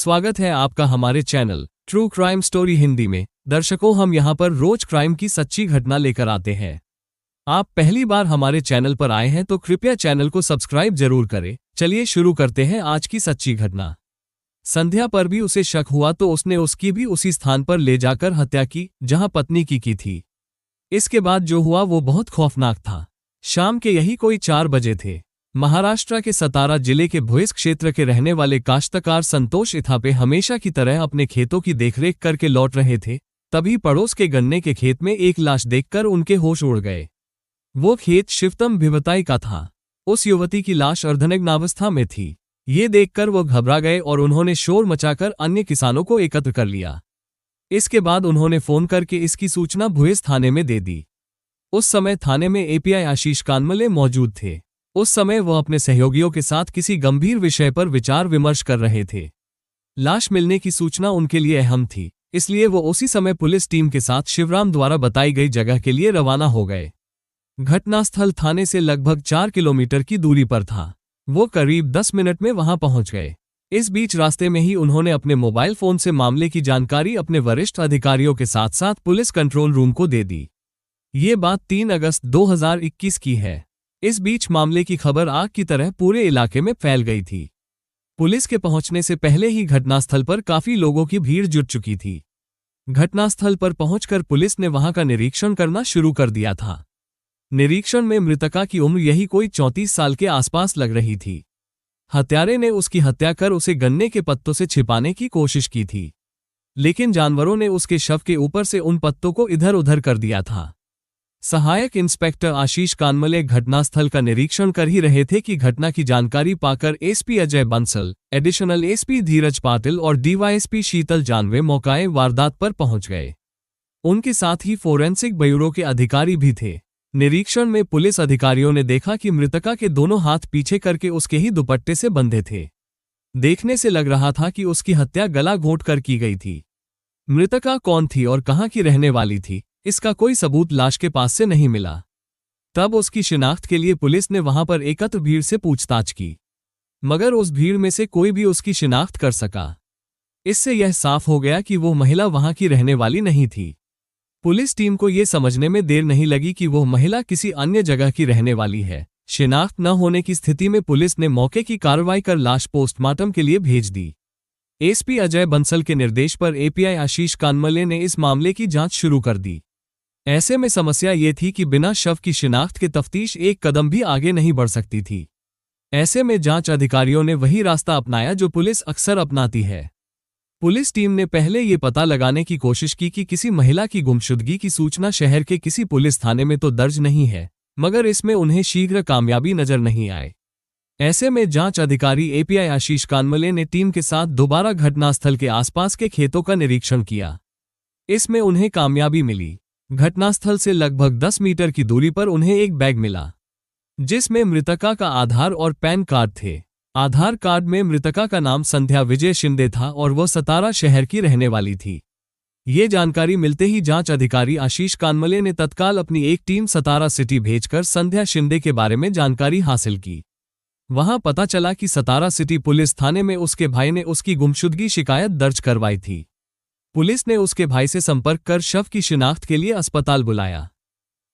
स्वागत है आपका हमारे channel true crime story Hindi में। दर्शकों, हम यहाँ पर रोज क्राइम की सच्ची घटना लेकर आते हैं। आप पहली बार हमारे चैनल पर आए हैं तो कृपया चैनल को सब्सक्राइब जरूर करें। चलिए शुरू करते हैं आज की सच्ची घटना। संध्या पर भी उसे शक हुआ तो उसने उसकी भी उसी स्थान पर ले जाकर हत्या की जहां पत्नी की थी। इसके बाद जो हुआ वो बहुत खौफनाक था। शाम के यही कोई 4 बजे थे। महाराष्ट्र के सतारा जिले के भोइस क्षेत्र के रहने वाले काश्तकार संतोष इथापे हमेशा की तरह अपने खेतों की देखरेख करके लौट रहे थे। तभी पड़ोस के गन्ने के खेत में एक लाश देखकर उनके होश उड़ गए। वो खेत शिवतम भिवताई का था। उस युवती की लाश अर्धनग्नावस्था में थी। ये देखकर वो घबरा गए और उन्होंने शोर मचाकर अन्य किसानों को एकत्र कर लिया। इसके बाद उन्होंने फोन करके इसकी सूचना भोइस थाने में दे दी। उस समय थाने में एपीआई आशीष कानमले मौजूद थे। उस समय वो अपने सहयोगियों के साथ किसी गंभीर विषय पर विचार विमर्श कर रहे थे। लाश मिलने की सूचना उनके लिए अहम थी, इसलिए वो उसी समय पुलिस टीम के साथ शिवराम द्वारा बताई गई जगह के लिए रवाना हो गए। घटनास्थल थाने से लगभग 4 किलोमीटर की दूरी पर था। वो करीब 10 मिनट में वहां पहुंच गए। इस बीच रास्ते में ही उन्होंने अपने मोबाइल फोन से मामले की जानकारी अपने वरिष्ठ अधिकारियों के साथ साथ पुलिस कंट्रोल रूम को दे दी। ये बात 3 अगस्त 2021 की है। इस बीच मामले की खबर आग की तरह पूरे इलाके में फैल गई थी। पुलिस के पहुंचने से पहले ही घटनास्थल पर काफी लोगों की भीड़ जुट चुकी थी। घटनास्थल पर पहुंचकर पुलिस ने वहां का निरीक्षण करना शुरू कर दिया था। निरीक्षण में मृतका की उम्र यही कोई 34 साल के आसपास लग रही थी। हत्यारे ने उसकी हत्या कर उसे गन्ने के पत्तों से छिपाने की कोशिश की थी, लेकिन जानवरों ने उसके शव के ऊपर से उन पत्तों को इधर उधर कर दिया था। सहायक इंस्पेक्टर आशीष कानमले घटनास्थल का निरीक्षण कर ही रहे थे कि घटना की जानकारी पाकर SP Ajay Bansal, additional SP Dheeraj Patil और डीवाईएसपी शीतल जानवे मौकाए वारदात पर पहुंच गए। उनके साथ ही फोरेंसिक ब्यूरो के अधिकारी भी थे। निरीक्षण में पुलिस अधिकारियों ने देखा कि मृतका के दोनों हाथ पीछे करके उसके ही दुपट्टे से बंधे थे। देखने से लग रहा था कि उसकी हत्या गला घोंट कर की गई थी। मृतका कौन थी और कहां की रहने वाली थी, इसका कोई सबूत लाश के पास से नहीं मिला। तब उसकी शिनाख्त के लिए पुलिस ने वहां पर एकत्र भीड़ से पूछताछ की, मगर उस भीड़ में से कोई भी उसकी शिनाख्त कर सका। इससे यह साफ हो गया कि वो महिला वहां की रहने वाली नहीं थी। पुलिस टीम को यह समझने में देर नहीं लगी कि वो महिला किसी अन्य जगह की रहने वाली है। शिनाख्त न होने की स्थिति में पुलिस ने मौके की कार्रवाई कर लाश पोस्टमार्टम के लिए भेज दी। एसपी अजय बंसल के निर्देश पर एपीआई आशीष कानमले ने इस मामले की जांच शुरू कर दी। ऐसे में समस्या ये थी कि बिना शव की शिनाख्त के तफ्तीश एक कदम भी आगे नहीं बढ़ सकती थी। ऐसे में जांच अधिकारियों ने वही रास्ता अपनाया जो पुलिस अक्सर अपनाती है। पुलिस टीम ने पहले ये पता लगाने की कोशिश की कि किसी महिला की गुमशुदगी की सूचना शहर के किसी पुलिस थाने में तो दर्ज नहीं है, मगर इसमें उन्हें शीघ्र कामयाबी नजर नहीं आए। ऐसे में जांच अधिकारी एपीआई आशीष कानमले ने टीम के साथ दोबारा घटनास्थल के आसपास के खेतों का निरीक्षण किया। इसमें उन्हें कामयाबी मिली। घटनास्थल से लगभग 10 मीटर की दूरी पर उन्हें एक बैग मिला, जिसमें मृतका का आधार और पैन कार्ड थे। आधार कार्ड में मृतका का नाम संध्या विजय शिंदे था और वह सतारा शहर की रहने वाली थी। ये जानकारी मिलते ही जांच अधिकारी आशीष कानमले ने तत्काल अपनी एक टीम सतारा सिटी भेजकर संध्या शिंदे के बारे में जानकारी हासिल की। वहां पता चला कि सतारा सिटी पुलिस थाने में उसके भाई ने उसकी गुमशुदगी शिकायत दर्ज करवाई थी। पुलिस ने उसके भाई से संपर्क कर शव की शिनाख्त के लिए अस्पताल बुलाया।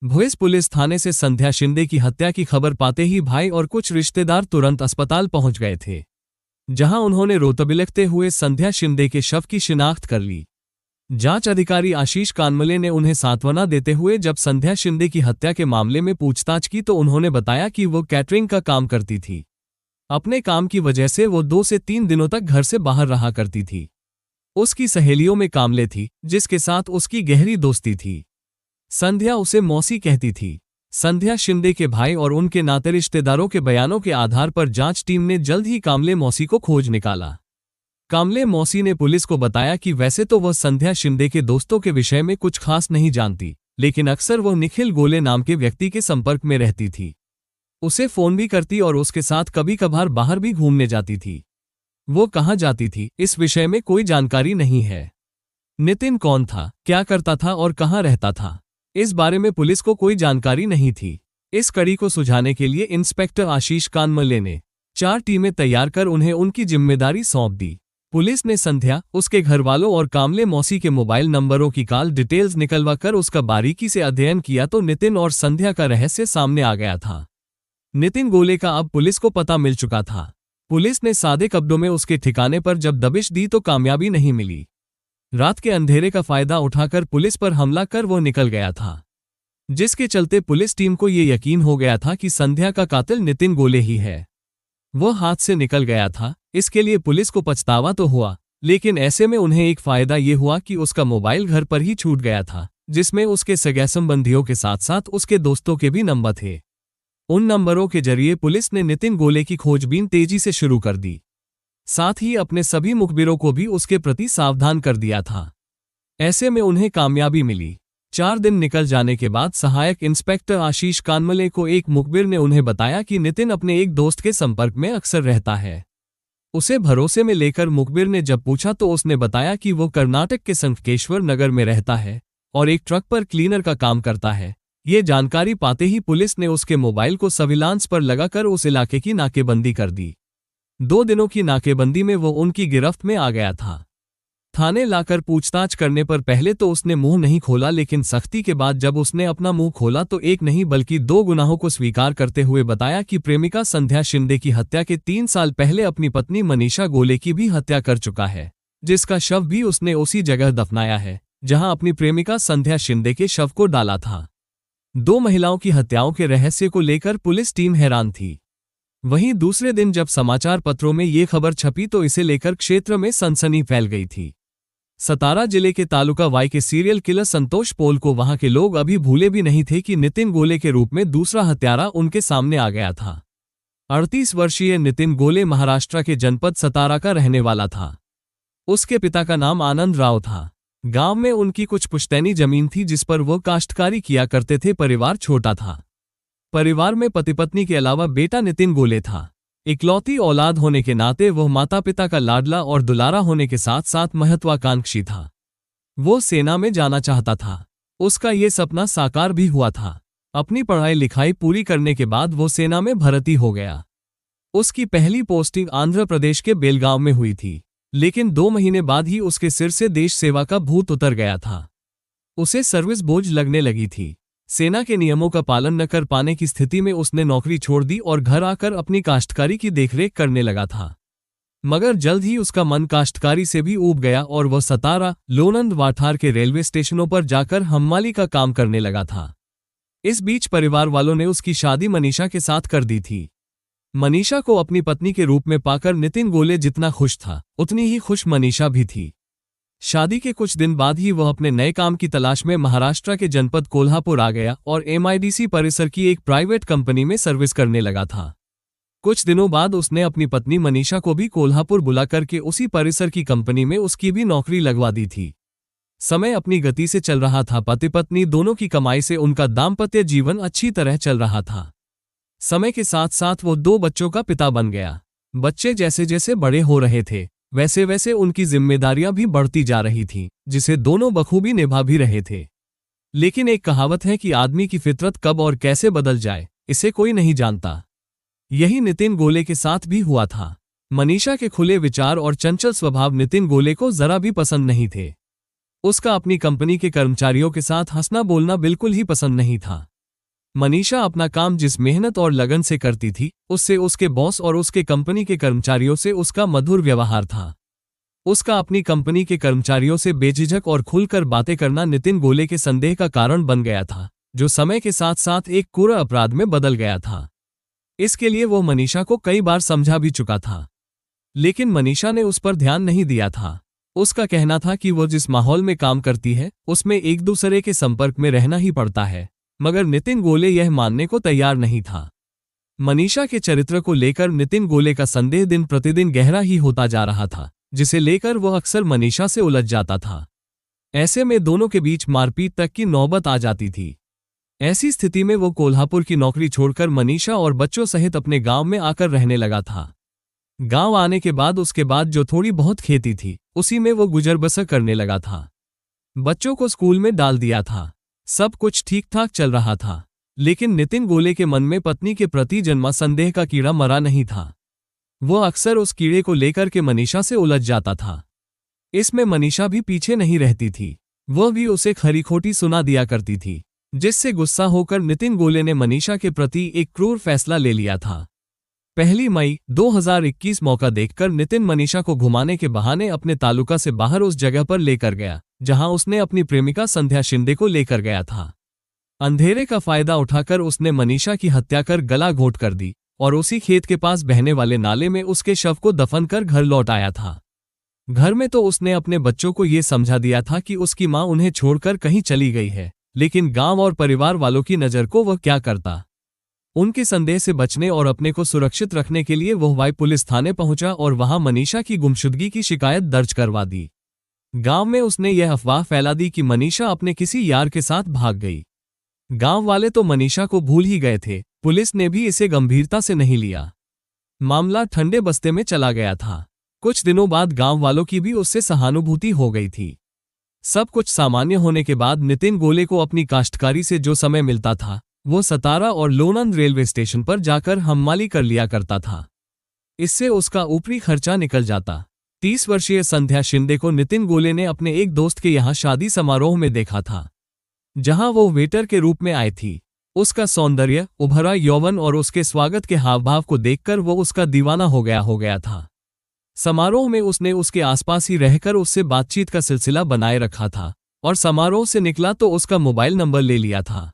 भोइस पुलिस थाने से संध्या शिंदे की हत्या की खबर पाते ही भाई और कुछ रिश्तेदार तुरंत अस्पताल पहुंच गए थे, जहां उन्होंने रोतबिलखते हुए संध्या शिंदे के शव की शिनाख्त कर ली। जांच अधिकारी आशीष कानमले ने उन्हें सांत्वना देते हुए जब संध्या शिंदे की हत्या के मामले में पूछताछ की तो उन्होंने बताया कि वो कैटरिंग का काम करती थी। अपने काम की वजह से वो 2 से 3 दिनों तक घर से बाहर रहा करती थी। उसकी सहेलियों में कामले थी, जिसके साथ उसकी गहरी दोस्ती थी। संध्या उसे मौसी कहती थी। संध्या शिंदे के भाई और उनके नाते रिश्तेदारों के बयानों के आधार पर जांच टीम ने जल्द ही कामले मौसी को खोज निकाला। कामले मौसी ने पुलिस को बताया कि वैसे तो वह संध्या शिंदे के दोस्तों के विषय में कुछ खास नहीं जानती, लेकिन अक्सर वह निखिल गोले नाम के व्यक्ति के संपर्क में रहती थी। उसे फोन भी करती और उसके साथ कभी कभार बाहर भी घूमने जाती थी। वो कहाँ जाती थी, इस विषय में कोई जानकारी नहीं है। नितिन कौन था, क्या करता था और कहाँ रहता था, इस बारे में पुलिस को कोई जानकारी नहीं थी। इस कड़ी को सुलझाने के लिए इंस्पेक्टर आशीष कानमले ने 4 टीमें तैयार कर उन्हें उनकी जिम्मेदारी सौंप दी। पुलिस ने संध्या, उसके घरवालों और कामले मौसी के मोबाइल नंबरों की कॉल डिटेल्स निकलवा कर उसका बारीकी से अध्ययन किया तो नितिन और संध्या का रहस्य सामने आ गया था। नितिन गोले का अब पुलिस को पता मिल चुका था। पुलिस ने सादे कब्जों में उसके ठिकाने पर जब दबिश दी तो कामयाबी नहीं मिली। रात के अंधेरे का फायदा उठाकर पुलिस पर हमला कर वो निकल गया था, जिसके चलते पुलिस टीम को ये यकीन हो गया था कि संध्या का कातिल नितिन गोले ही है। वो हाथ से निकल गया था, इसके लिए पुलिस को पछतावा तो हुआ, लेकिन ऐसे में उन्हें एक फायदा ये हुआ कि उसका मोबाइल घर पर ही छूट गया था, जिसमें उसके सगे संबंधियों के साथ साथ उसके दोस्तों के भी नंबर थे। उन नंबरों के जरिए पुलिस ने नितिन गोले की खोजबीन तेजी से शुरू कर दी। साथ ही अपने सभी मुखबिरों को भी उसके प्रति सावधान कर दिया था। ऐसे में उन्हें कामयाबी मिली। 4 दिन निकल जाने के बाद सहायक इंस्पेक्टर आशीष कानमले को एक मुखबिर ने उन्हें बताया कि नितिन अपने एक दोस्त के संपर्क में अक्सर रहता है। उसे भरोसे में लेकर मुखबिर ने जब पूछा तो उसने बताया कि वो कर्नाटक के संकेश्वर नगर में रहता है और एक ट्रक पर क्लीनर का काम करता है। ये जानकारी पाते ही पुलिस ने उसके मोबाइल को सर्विलांस पर लगाकर उस इलाके की नाकेबंदी कर दी। 2 दिनों की नाकेबंदी में वो उनकी गिरफ्त में आ गया था। थाने लाकर पूछताछ करने पर पहले तो उसने मुंह नहीं खोला, लेकिन सख्ती के बाद जब उसने अपना मुंह खोला तो एक नहीं बल्कि 2 गुनाहों को स्वीकार करते हुए बताया कि प्रेमिका संध्या शिंदे की हत्या के 3 साल पहले अपनी पत्नी मनीषा गोले की भी हत्या कर चुका है, जिसका शव भी उसने उसी जगह दफनाया है जहां अपनी प्रेमिका संध्या शिंदे के शव को डाला था। 2 महिलाओं की हत्याओं के रहस्य को लेकर पुलिस टीम हैरान थी। वहीं दूसरे दिन जब समाचार पत्रों में ये खबर छपी तो इसे लेकर क्षेत्र में सनसनी फैल गई थी। सतारा जिले के तालुका वाई के सीरियल किलर संतोष पोल को वहां के लोग अभी भूले भी नहीं थे कि नितिन गोले के रूप में दूसरा हत्यारा उनके सामने आ गया था। 38 वर्षीय नितिन गोले महाराष्ट्र के जनपद सतारा का रहने वाला था। उसके पिता का नाम आनंद राव था। गांव में उनकी कुछ पुश्तैनी जमीन थी जिस पर वो काश्तकारी किया करते थे। परिवार छोटा था। परिवार में पति पत्नी के अलावा बेटा नितिन गोले था। इकलौती औलाद होने के नाते वह माता पिता का लाडला और दुलारा होने के साथ साथ महत्वाकांक्षी था। वो सेना में जाना चाहता था। उसका ये सपना साकार भी हुआ था। अपनी पढ़ाई लिखाई पूरी करने के बाद वो सेना में भर्ती हो गया। उसकी पहली पोस्टिंग आंध्र प्रदेश के बेलगांव में हुई थी, लेकिन 2 महीने बाद ही उसके सिर से देश सेवा का भूत उतर गया था। उसे सर्विस बोझ लगने लगी थी। सेना के नियमों का पालन न कर पाने की स्थिति में उसने नौकरी छोड़ दी और घर आकर अपनी काश्तकारी की देखरेख करने लगा था। मगर जल्द ही उसका मन काश्तकारी से भी ऊब गया और वह सतारा, लोनंद वाठार के रेलवे स्टेशनों पर जाकर हम्माली का काम करने लगा था। इस बीच परिवार वालों ने उसकी शादी मनीषा के साथ कर दी थी। मनीषा को अपनी पत्नी के रूप में पाकर नितिन गोले जितना खुश था, उतनी ही खुश मनीषा भी थी। शादी के कुछ दिन बाद ही वह अपने नए काम की तलाश में महाराष्ट्र के जनपद कोल्हापुर आ गया और MIDC परिसर की एक प्राइवेट कंपनी में सर्विस करने लगा था। कुछ दिनों बाद उसने अपनी पत्नी मनीषा को भी कोल्हापुर बुला करके उसी परिसर की कंपनी में उसकी भी नौकरी लगवा दी थी। समय अपनी गति से चल रहा था। पति पत्नी दोनों की कमाई से उनका दाम्पत्य जीवन अच्छी तरह चल रहा था। समय के साथ साथ वो 2 बच्चों का पिता बन गया। बच्चे जैसे जैसे बड़े हो रहे थे वैसे वैसे उनकी जिम्मेदारियां भी बढ़ती जा रही थीं, जिसे दोनों बखूबी निभा भी रहे थे। लेकिन एक कहावत है कि आदमी की फितरत कब और कैसे बदल जाए, इसे कोई नहीं जानता। यही नितिन गोले के साथ भी हुआ था। मनीषा के खुले विचार और चंचल स्वभाव नितिन गोले को जरा भी पसंद नहीं थे। उसका अपनी कंपनी के कर्मचारियों के साथ हंसना बोलना बिल्कुल ही पसंद नहीं था। मनीषा अपना काम जिस मेहनत और लगन से करती थी, उससे उसके बॉस और उसके कंपनी के कर्मचारियों से उसका मधुर व्यवहार था। उसका अपनी कंपनी के कर्मचारियों से बेझिझक और खुलकर बातें करना नितिन गोले के संदेह का कारण बन गया था, जो समय के साथ साथ एक क्रूर अपराध में बदल गया था। इसके लिए वो मनीषा को कई बार समझा भी चुका था, लेकिन मनीषा ने उस पर ध्यान नहीं दिया था। उसका कहना था कि वो जिस माहौल में काम करती है उसमें एक दूसरे के संपर्क में रहना ही पड़ता है, मगर नितिन गोले यह मानने को तैयार नहीं था। मनीषा के चरित्र को लेकर नितिन गोले का संदेह दिन प्रतिदिन गहरा ही होता जा रहा था, जिसे लेकर वह अक्सर मनीषा से उलझ जाता था। ऐसे में दोनों के बीच मारपीट तक की नौबत आ जाती थी। ऐसी स्थिति में वो कोल्हापुर की नौकरी छोड़कर मनीषा और बच्चों सहित अपने गांव में आकर रहने लगा था। गांव आने के बाद उसके बाद जो थोड़ी बहुत खेती थी उसी में वो गुजर बसर करने लगा था। बच्चों को स्कूल में डाल दिया था। सब कुछ ठीक ठाक चल रहा था, लेकिन नितिन गोले के मन में पत्नी के प्रति जन्मा संदेह का कीड़ा मरा नहीं था। वो अक्सर उस कीड़े को लेकर के मनीषा से उलझ जाता था। इसमें मनीषा भी पीछे नहीं रहती थी, वह भी उसे खरी खोटी सुना दिया करती थी, जिससे गुस्सा होकर नितिन गोले ने मनीषा के प्रति एक क्रूर फैसला ले लिया था। 1 मई 2021 मौका देखकर नितिन मनीषा को घुमाने के बहाने अपने तालुका से बाहर उस जगह पर लेकर गया जहां उसने अपनी प्रेमिका संध्या शिंदे को लेकर गया था। अंधेरे का फायदा उठाकर उसने मनीषा की हत्या कर गला घोट कर दी और उसी खेत के पास बहने वाले नाले में उसके शव को दफन कर घर लौट आया था। घर में तो उसने अपने बच्चों को ये समझा दिया था कि उसकी मां उन्हें छोड़कर कहीं चली गई है, लेकिन गांव और परिवार वालों की नज़र को वह क्या करता। उनके संदेह से बचने और अपने को सुरक्षित रखने के लिए वह वाई पुलिस थाने पहुंचा और वहां मनीषा की गुमशुदगी की शिकायत दर्ज करवा दी। गांव में उसने यह अफवाह फैला दी कि मनीषा अपने किसी यार के साथ भाग गई। गांव वाले तो मनीषा को भूल ही गए थे, पुलिस ने भी इसे गंभीरता से नहीं लिया। मामला ठंडे बस्ते में चला गया था। कुछ दिनों बाद गांव वालों की भी उससे सहानुभूति हो गई थी। सब कुछ सामान्य होने के बाद नितिन गोले को अपनी काश्तकारी से जो समय मिलता था वो सतारा और लोनंद रेलवे स्टेशन पर जाकर हम्माली कर लिया करता था। इससे उसका ऊपरी खर्चा निकल जाता। 30 वर्षीय संध्या शिंदे को नितिन गोले ने अपने एक दोस्त के यहाँ शादी समारोह में देखा था, जहां वो वेटर के रूप में आई थी। उसका सौंदर्य, उभरा यौवन और उसके स्वागत के हावभाव को देखकर वो उसका दीवाना हो गया था। समारोह में उसने उसके आसपास ही रहकर उससे बातचीत का सिलसिला बनाए रखा था और समारोह से निकला तो उसका मोबाइल नंबर ले लिया था।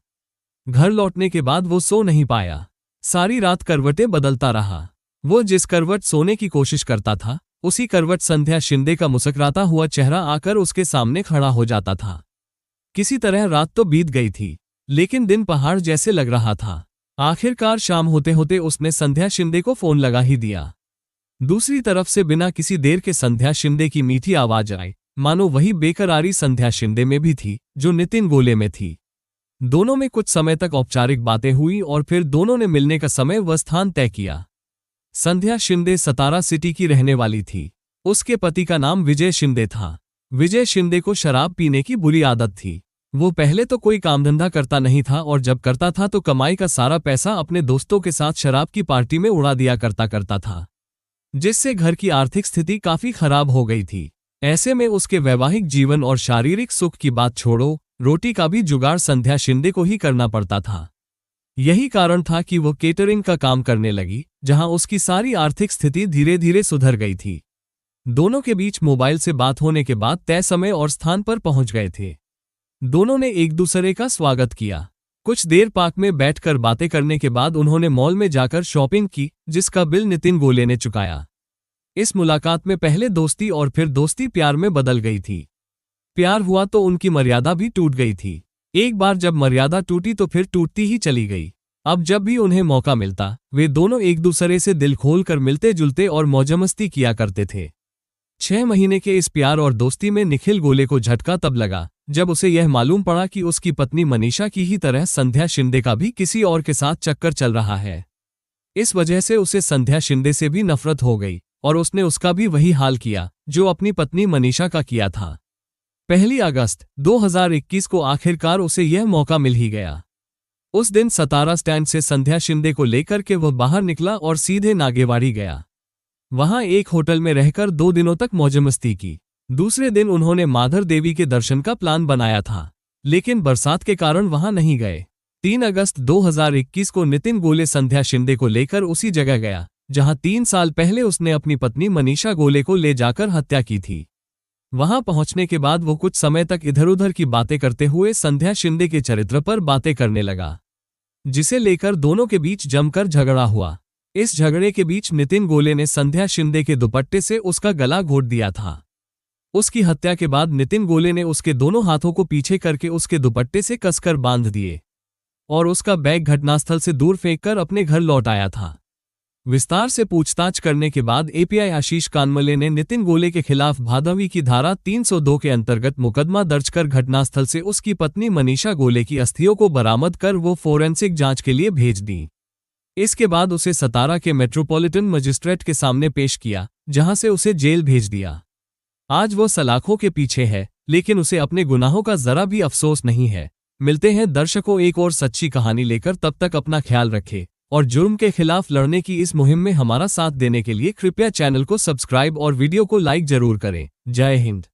घर लौटने के बाद वो सो नहीं पाया। सारी रात करवटें बदलता रहा। वो जिस करवट सोने की कोशिश करता था उसी करवट संध्या शिंदे का मुस्कुराता हुआ चेहरा आकर उसके सामने खड़ा हो जाता था। किसी तरह रात तो बीत गई थी, लेकिन दिन पहाड़ जैसे लग रहा था। आखिरकार शाम होते होते उसने संध्या शिंदे को फोन लगा ही दिया। दूसरी तरफ से बिना किसी देर के संध्या शिंदे की मीठी आवाज आई, मानो वही बेकरारी संध्या शिंदे में भी थी जो नितिन गोले में थी। दोनों में कुछ समय तक औपचारिक बातें हुई और फिर दोनों ने मिलने का समय व स्थान तय किया। संध्या शिंदे सतारा सिटी की रहने वाली थी। उसके पति का नाम विजय शिंदे था। विजय शिंदे को शराब पीने की बुरी आदत थी। वो पहले तो कोई काम धंधा करता नहीं था और जब करता था तो कमाई का सारा पैसा अपने दोस्तों के साथ शराब की पार्टी में उड़ा दिया करता था, जिससे घर की आर्थिक स्थिति काफी खराब हो गई थी। ऐसे में उसके वैवाहिक जीवन और शारीरिक सुख की बात छोड़ो, रोटी का भी जुगाड़ संध्या शिंदे को ही करना पड़ता था। यही कारण था कि वो केटरिंग का काम करने लगी, जहां उसकी सारी आर्थिक स्थिति धीरे धीरे सुधर गई थी। दोनों के बीच मोबाइल से बात होने के बाद तय समय और स्थान पर पहुंच गए थे। दोनों ने एक दूसरे का स्वागत किया। कुछ देर पार्क में बैठकर बातें करने के बाद उन्होंने मॉल में जाकर शॉपिंग की, जिसका बिल नितिन गोले ने चुकाया। इस मुलाकात में पहले दोस्ती और फिर दोस्ती प्यार में बदल गई थी। प्यार हुआ तो उनकी मर्यादा भी टूट गई थी। एक बार जब मर्यादा टूटी तो फिर टूटती ही चली गई। अब जब भी उन्हें मौका मिलता वे दोनों एक दूसरे से दिल खोलकर मिलते जुलते और मौजमस्ती किया करते थे। 6 महीने के इस प्यार और दोस्ती में निखिल गोले को झटका तब लगा जब उसे यह मालूम पड़ा कि उसकी पत्नी मनीषा की ही तरह संध्या शिंदे का भी किसी और के साथ चक्कर चल रहा है। इस वजह से उसे संध्या शिंदे से भी नफरत हो गई और उसने उसका भी वही हाल किया जो अपनी पत्नी मनीषा का किया था। 1 अगस्त 2021 को आखिरकार उसे यह मौका मिल ही गया। उस दिन सतारा स्टैंड से संध्या शिंदे को लेकर के वह बाहर निकला और सीधे नागेवाड़ी गया। वहां एक होटल में रहकर 2 दिनों तक मौजमस्ती की। दूसरे दिन उन्होंने माधर देवी के दर्शन का प्लान बनाया था, लेकिन बरसात के कारण वहां नहीं गए। 3 अगस्त 2021 को नितिन गोले संध्या शिंदे को लेकर उसी जगह गया जहां 3 साल पहले उसने अपनी पत्नी मनीषा गोले को ले जाकर हत्या की थी। वहां पहुंचने के बाद वो कुछ समय तक इधर उधर की बातें करते हुए संध्या शिंदे के चरित्र पर बातें करने लगा, जिसे लेकर दोनों के बीच जमकर झगड़ा हुआ। इस झगड़े के बीच नितिन गोले ने संध्या शिंदे के दुपट्टे से उसका गला घोट दिया था। उसकी हत्या के बाद नितिन गोले ने उसके दोनों हाथों को पीछे करके उसके दुपट्टे से कसकर बांध दिए और उसका बैग घटनास्थल से दूर फेंककर अपने घर लौट आया था। विस्तार से पूछताछ करने के बाद एपीआई आशीष कानमले ने नितिन गोले के खिलाफ भादवी की धारा 302 के अंतर्गत मुकदमा दर्ज कर घटनास्थल से उसकी पत्नी मनीषा गोले की अस्थियों को बरामद कर वो फोरेंसिक जांच के लिए भेज दी। इसके बाद उसे सतारा के मेट्रोपॉलिटन मजिस्ट्रेट के सामने पेश किया, जहां से उसे जेल भेज दिया। आज वो सलाखों के पीछे है, लेकिन उसे अपने गुनाहों का जरा भी अफसोस नहीं है। मिलते हैं दर्शकों एक और सच्ची कहानी लेकर, तब तक अपना ख्याल रखें। और जुर्म के खिलाफ लड़ने की इस मुहिम में हमारा साथ देने के लिए कृपया चैनल को सब्सक्राइब और वीडियो को लाइक जरूर करें। जय हिंद।